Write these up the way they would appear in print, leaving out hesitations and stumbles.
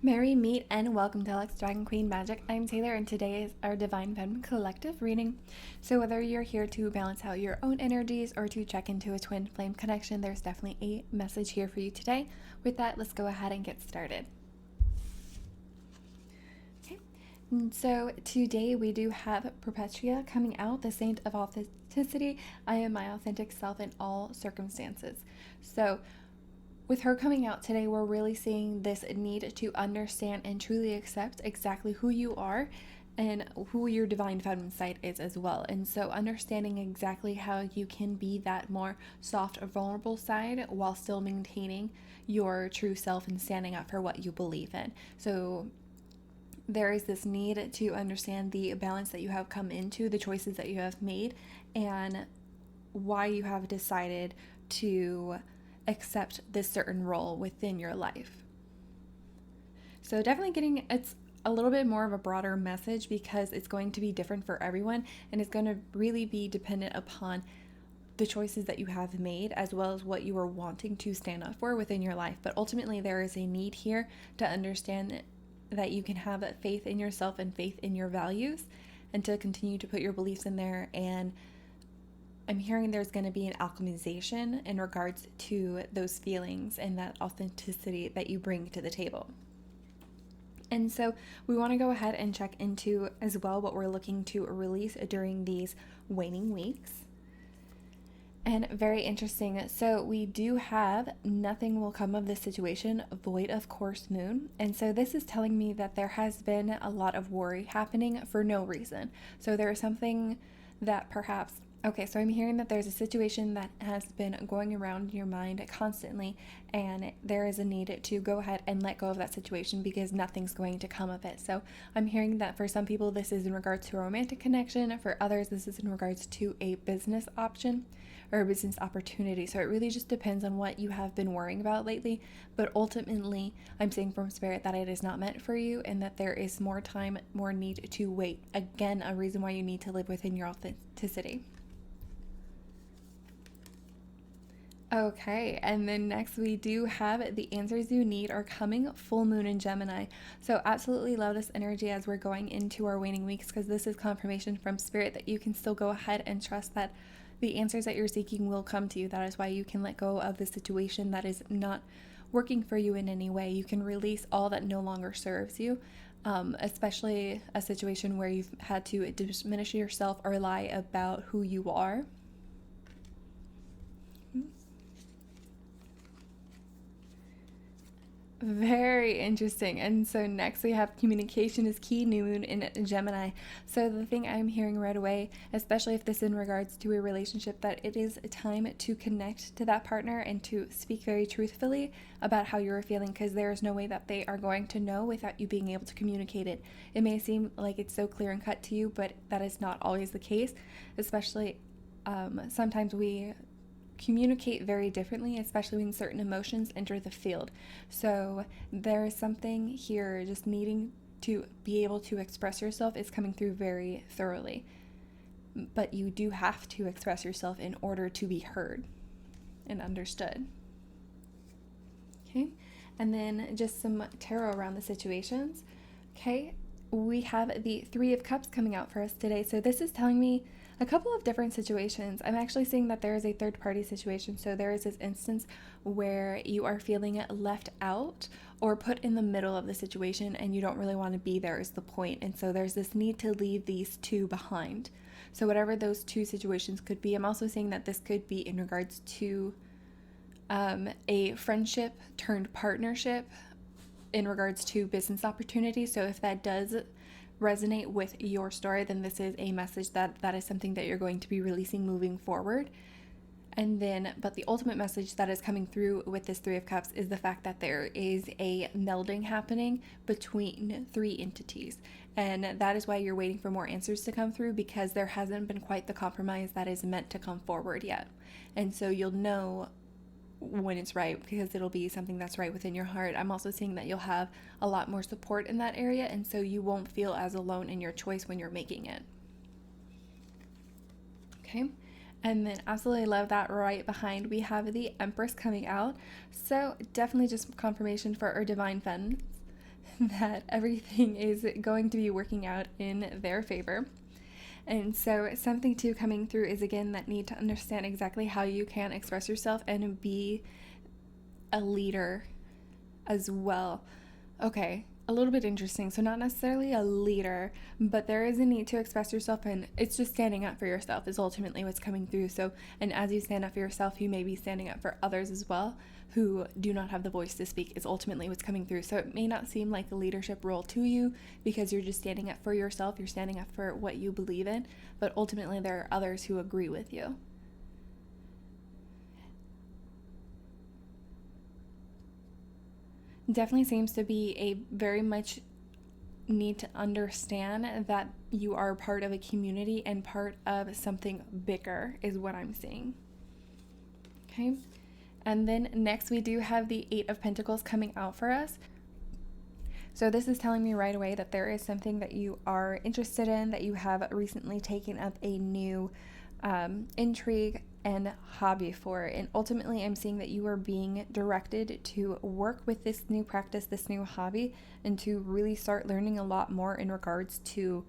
Merry meet and welcome to Alex Dragon Queen Magic. I'm Taylor and today is our Divine Feminine Collective reading. So whether you're here to balance out your own energies or to check into a twin flame connection, there's definitely a message here for you today. With that, let's go ahead and get started. Okay, so today we do have Perpetua coming out, the Saint of Authenticity. I am my authentic self in all circumstances. So with her coming out today, we're really seeing this need to understand and truly accept exactly who you are and who your divine feminine side is as well. And so understanding exactly how you can be that more soft, vulnerable side while still maintaining your true self and standing up for what you believe in. So there is this need to understand the balance that you have come into, the choices that you have made, and why you have decided to accept this certain role within your life. So definitely it's a little bit more of a broader message because it's going to be different for everyone, and it's going to really be dependent upon the choices that you have made as well as what you are wanting to stand up for within your life. But ultimately there is a need here to understand that you can have faith in yourself and faith in your values and to continue to put your beliefs in there. And I'm hearing there's going to be an alchemization in regards to those feelings and that authenticity that you bring to the table. And so we want to go ahead and check into as well what we're looking to release during these waning weeks. And very interesting. So we do have nothing will come of this situation, void of course moon. And so this is telling me that there has been a lot of worry happening for no reason. So there is something that perhaps okay, so I'm hearing that there's a situation that has been going around in your mind constantly, and there is a need to go ahead and let go of that situation because nothing's going to come of it. So I'm hearing that for some people, this is in regards to a romantic connection. For others, this is in regards to a business option or a business opportunity. So it really just depends on what you have been worrying about lately. But ultimately, I'm saying from Spirit that it is not meant for you and that there is more time, more need to wait. Again, a reason why you need to live within your authenticity. Okay, and then next we do have the answers you need are coming full moon in Gemini. So absolutely love this energy as we're going into our waning weeks because this is confirmation from Spirit that you can still go ahead and trust that the answers that you're seeking will come to you. That is why you can let go of the situation that is not working for you in any way. You can release all that no longer serves you, especially a situation where you've had to diminish yourself or lie about who you are. Very interesting. And so next we have communication is key, new moon in Gemini. So the thing I'm hearing right away, especially if this is in regards to a relationship, that it is time to connect to that partner and to speak very truthfully about how you're feeling, because there is no way that they are going to know without you being able to communicate it. It may seem like it's so clear and cut to you, but that is not always the case, especially sometimes we communicate very differently, especially when certain emotions enter the field. So there is something here, just needing to be able to express yourself is coming through very thoroughly. But you do have to express yourself in order to be heard and understood. Okay, and then just some tarot around the situations. Okay, we have the Three of Cups coming out for us today. So this is telling me a couple of different situations. I'm actually seeing that there is a third party situation. So there is this instance where you are feeling left out or put in the middle of the situation and you don't really want to be there is the point. And so there's this need to leave these two behind. So whatever those two situations could be, I'm also seeing that this could be in regards to a friendship turned partnership in regards to business opportunities. So if that does resonate with your story, then this is a message that is something that you're going to be releasing moving forward. And then, but the ultimate message that is coming through with this Three of Cups is the fact that there is a melding happening between three entities. And that is why you're waiting for more answers to come through, because there hasn't been quite the compromise that is meant to come forward yet. And so you'll know when it's right, because it'll be something that's right within your heart. I'm also seeing that you'll have a lot more support in that area, and so you won't feel as alone in your choice when you're making it. Okay, and then absolutely love that right behind we have the Empress coming out. So definitely just confirmation for our divine feminines that everything is going to be working out in their favor. And so something too coming through is, again, that need to understand exactly how you can express yourself and be a leader as well. Okay, a little bit interesting. So not necessarily a leader, but there is a need to express yourself, and it's just standing up for yourself is ultimately what's coming through. So, and as you stand up for yourself, you may be standing up for others as well who do not have the voice to speak is ultimately what's coming through. So it may not seem like a leadership role to you because you're just standing up for yourself, you're standing up for what you believe in, but ultimately there are others who agree with you. Definitely seems to be a very much need to understand that you are part of a community and part of something bigger is what I'm seeing. Okay. And then next we do have the Eight of Pentacles coming out for us. So this is telling me right away that there is something that you are interested in, that you have recently taken up a new intrigue and hobby for. And ultimately I'm seeing that you are being directed to work with this new practice, this new hobby, and to really start learning a lot more in regards to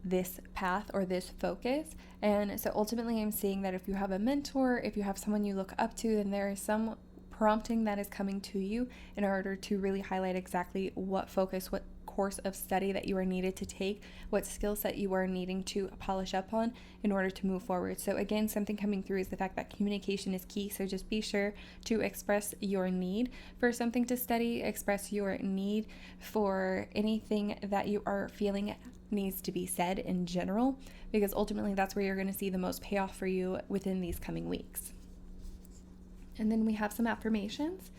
this path or this focus. And so ultimately I'm seeing that if you have a mentor, if you have someone you look up to, then there is some prompting that is coming to you in order to really highlight exactly what focus, what course of study that you are needed to take, what skill set you are needing to polish up on in order to move forward. So again, something coming through is the fact that communication is key. So just be sure to express your need for something to study, express your need for anything that you are feeling needs to be said in general, because ultimately that's where you're going to see the most payoff for you within these coming weeks. And then we have some affirmations.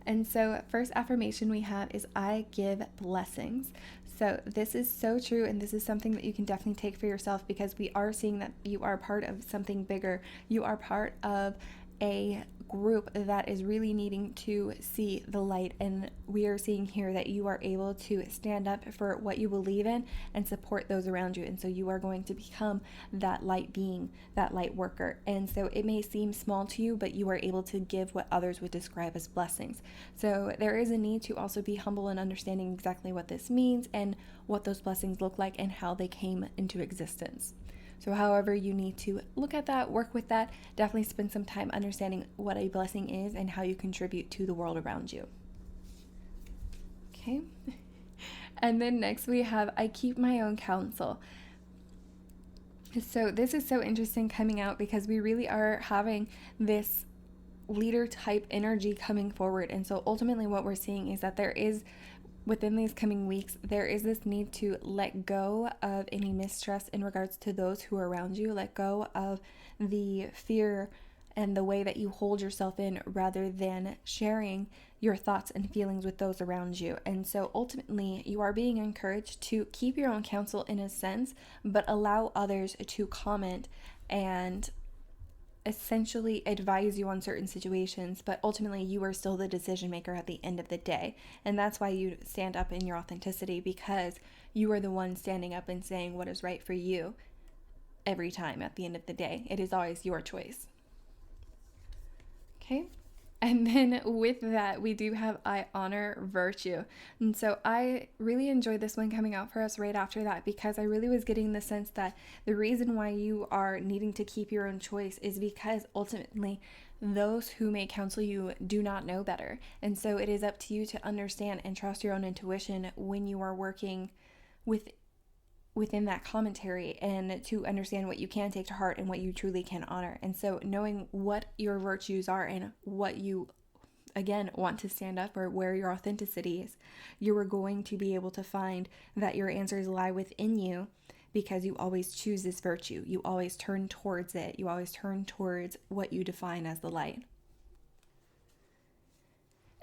And so first affirmation we have is I give blessings. So this is so true, and this is something that you can definitely take for yourself, because we are seeing that you are part of something bigger. You are part of a group that is really needing to see the light, and we are seeing here that you are able to stand up for what you believe in and support those around you. And so you are going to become that light being, that light worker. And so it may seem small to you, but you are able to give what others would describe as blessings. So there is a need to also be humble in understanding exactly what this means and what those blessings look like and how they came into existence. So however you need to look at that, work with that, definitely spend some time understanding what a blessing is and how you contribute to the world around you. Okay. And then next we have I keep my own counsel. So this is so interesting coming out because we really are having this leader type energy coming forward. And so ultimately what we're seeing is that there is, within these coming weeks, there is this need to let go of any mistrust in regards to those who are around you, let go of the fear and the way that you hold yourself in rather than sharing your thoughts and feelings with those around you. And so ultimately you are being encouraged to keep your own counsel in a sense, but allow others to comment and essentially advise you on certain situations, but ultimately you are still the decision maker at the end of the day. And that's why you stand up in your authenticity, because you are the one standing up and saying what is right for you every time at the end of the day. It is always your choice. Okay. And then with that, we do have I honor virtue. And so I really enjoyed this one coming out for us right after that, because I really was getting the sense that the reason why you are needing to keep your own choice is because ultimately those who may counsel you do not know better. And so it is up to you to understand and trust your own intuition when you are working within that commentary, and to understand what you can take to heart and what you truly can honor. And so knowing what your virtues are and what you, again, want to stand up for, where your authenticity is, you are going to be able to find that your answers lie within you, because you always choose this virtue. You always turn towards it. You always turn towards what you define as the light.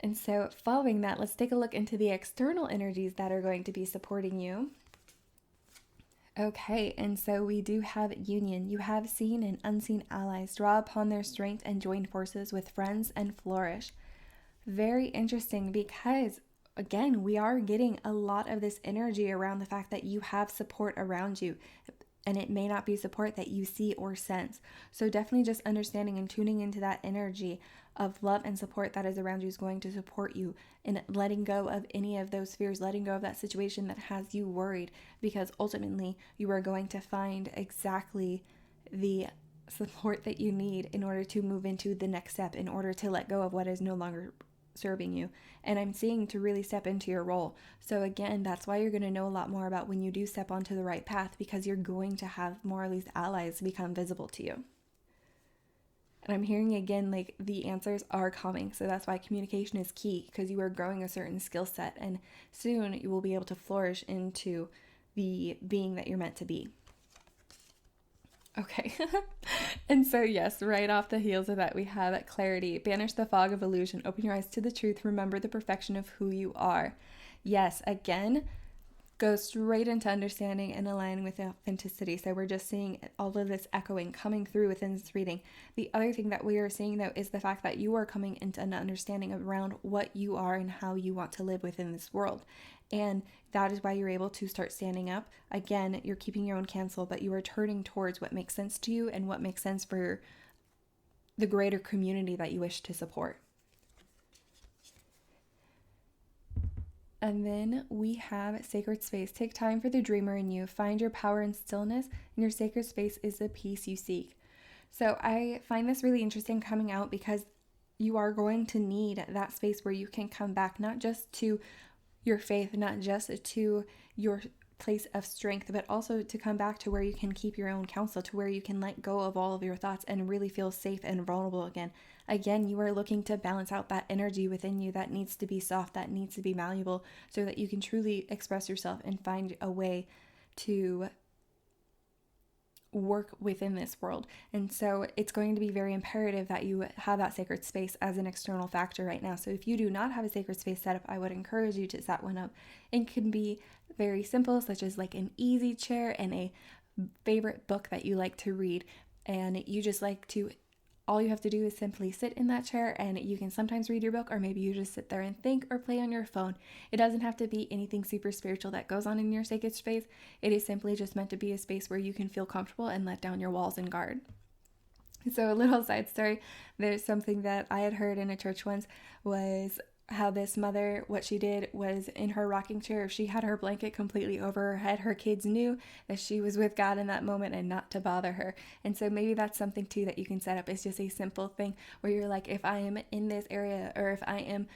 And so following that, let's take a look into the external energies that are going to be supporting you. Okay, and so we do have union. You have seen and unseen allies draw upon their strength and join forces with friends and flourish. Very interesting, because again, we are getting a lot of this energy around the fact that you have support around you. and it may not be support that you see or sense. So definitely just understanding and tuning into that energy of love and support that is around you is going to support you in letting go of any of those fears, letting go of that situation that has you worried, because ultimately you are going to find exactly the support that you need in order to move into the next step, in order to let go of what is no longer serving you. And I'm seeing to really step into your role. So again, that's why you're going to know a lot more about when you do step onto the right path, because you're going to have more of these allies become visible to you. And I'm hearing again, like, the answers are coming. So that's why communication is key, because you are growing a certain skill set, and soon you will be able to flourish into the being that you're meant to be. Okay. And so, yes, right off the heels of that, we have clarity. Banish the fog of illusion. Open your eyes to the truth. Remember the perfection of who you are. Yes, again, go straight into understanding and aligning with authenticity. So we're just seeing all of this echoing coming through within this reading. The other thing that we are seeing, though, is the fact that you are coming into an understanding around what you are and how you want to live within this world. And that is why you're able to start standing up. Again, you're keeping your own counsel, but you are turning towards what makes sense to you and what makes sense for the greater community that you wish to support. And then we have sacred space. Take time for the dreamer in you. Find your power in stillness, and your sacred space is the peace you seek. So I find this really interesting coming out, because you are going to need that space where you can come back, not just to your faith, not just to your place of strength, but also to come back to where you can keep your own counsel, to where you can let go of all of your thoughts and really feel safe and vulnerable again. Again, you are looking to balance out that energy within you that needs to be soft, that needs to be malleable, so that you can truly express yourself and find a way to work within this world. And so it's going to be very imperative that you have that sacred space as an external factor right now. So if you do not have a sacred space set up, I would encourage you to set one up. It can be very simple, such as like an easy chair and a favorite book that you like to read, and you just like to, all you have to do is simply sit in that chair, and you can sometimes read your book, or maybe you just sit there and think or play on your phone. It doesn't have to be anything super spiritual that goes on in your sacred space. It is simply just meant to be a space where you can feel comfortable and let down your walls and guard. So a little side story, there's something that I had heard in a church once, was how this mother, what she did was, in her rocking chair, if she had her blanket completely over her head, her kids knew that she was with God in that moment and not to bother her. And so maybe that's something too that you can set up. It's just a simple thing where you're like, if I am in this area, or if I am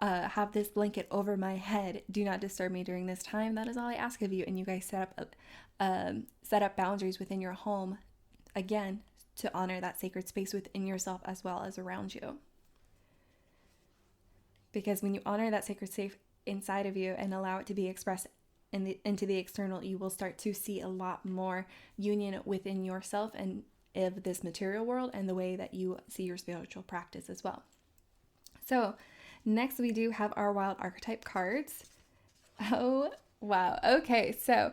have this blanket over my head, do not disturb me during this time. That is all I ask of you. And you guys set up boundaries within your home, again, to honor that sacred space within yourself as well as around you. Because when you honor that sacred space inside of you and allow it to be expressed into the external, you will start to see a lot more union within yourself and of this material world, and the way that you see your spiritual practice as well. So next we do have our wild archetype cards. Oh, wow. Okay, so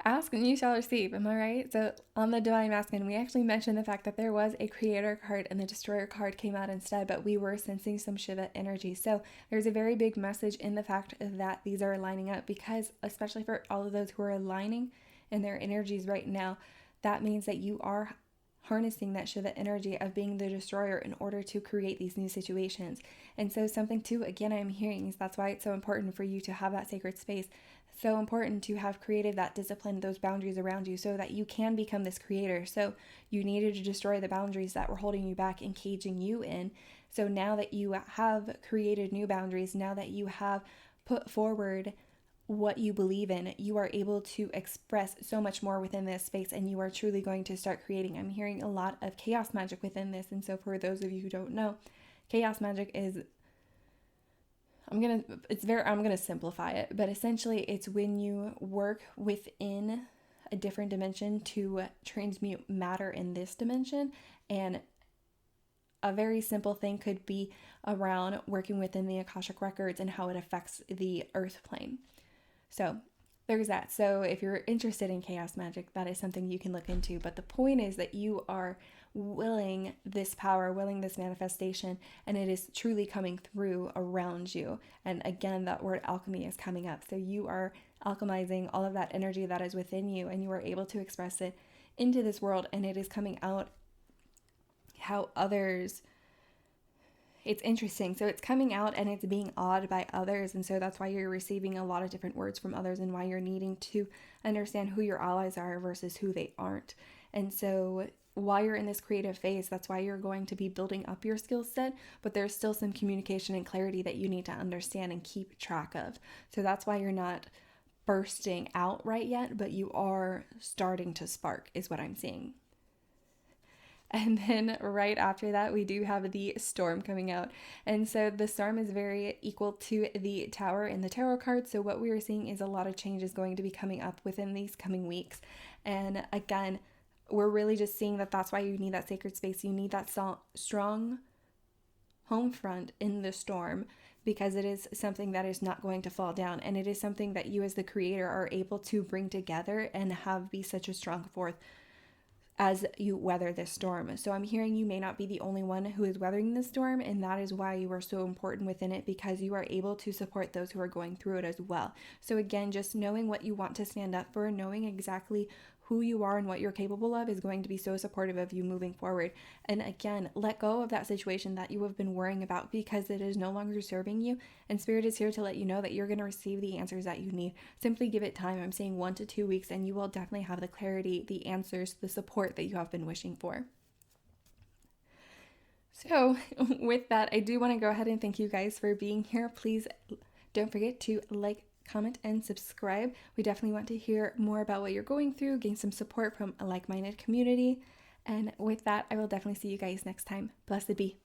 ask and you shall receive, am I right? So on the Divine Masculine, we actually mentioned the fact that there was a Creator card and the Destroyer card came out instead, but we were sensing some Shiva energy. So there's a very big message in the fact that these are lining up, because especially for all of those who are aligning in their energies right now, that means that you are harnessing that Shiva energy of being the destroyer in order to create these new situations. And so something too, again, I'm hearing is that's why it's so important for you to have that sacred space. So important to have created that discipline, those boundaries around you, so that you can become this creator. So you needed to destroy the boundaries that were holding you back and caging you in. So now that you have created new boundaries, now that you have put forward what you believe in, you are able to express so much more within this space, and you are truly going to start creating. I'm hearing a lot of chaos magic within this. And so for those of you who don't know, chaos magic is, I'm going to simplify it, but essentially it's when you work within a different dimension to transmute matter in this dimension. And a very simple thing could be around working within the Akashic records and how it affects the earth plane. So there's that. So if you're interested in chaos magic, that is something you can look into. But the point is that you are willing this power, willing this manifestation, and it is truly coming through around you. And again, that word alchemy is coming up. So you are alchemizing all of that energy that is within you, and you are able to express it into this world, and it is coming out how others, it's interesting. So it's coming out and it's being awed by others. And so that's why you're receiving a lot of different words from others, and why you're needing to understand who your allies are versus who they aren't. And so while you're in this creative phase, that's why you're going to be building up your skill set, but there's still some communication and clarity that you need to understand and keep track of. So that's why you're not bursting out right yet, but you are starting to spark, is what I'm seeing. And then right after that, we do have the storm coming out. And so the storm is very equal to the tower in the tarot card. So what we are seeing is a lot of change is going to be coming up within these coming weeks. And again, we're really just seeing that that's why you need that sacred space. You need that strong home front in the storm, because it is something that is not going to fall down. And it is something that you as the creator are able to bring together and have be such a strong force as you weather this storm. So I'm hearing you may not be the only one who is weathering this storm, and that is why you are so important within it, because you are able to support those who are going through it as well. So again, just knowing what you want to stand up for, knowing exactly who you are and what you're capable of is going to be so supportive of you moving forward. And again, let go of that situation that you have been worrying about, because it is no longer serving you, and Spirit is here to let you know that you're going to receive the answers that you need. Simply give it time. I'm saying 1 to 2 weeks, and you will definitely have the clarity, the answers, the support that you have been wishing for. So with that, I do want to go ahead and thank you guys for being here. Please don't forget to like, comment, and subscribe. We definitely want to hear more about what you're going through, gain some support from a like-minded community. And with that, I will definitely see you guys next time. Blessed be.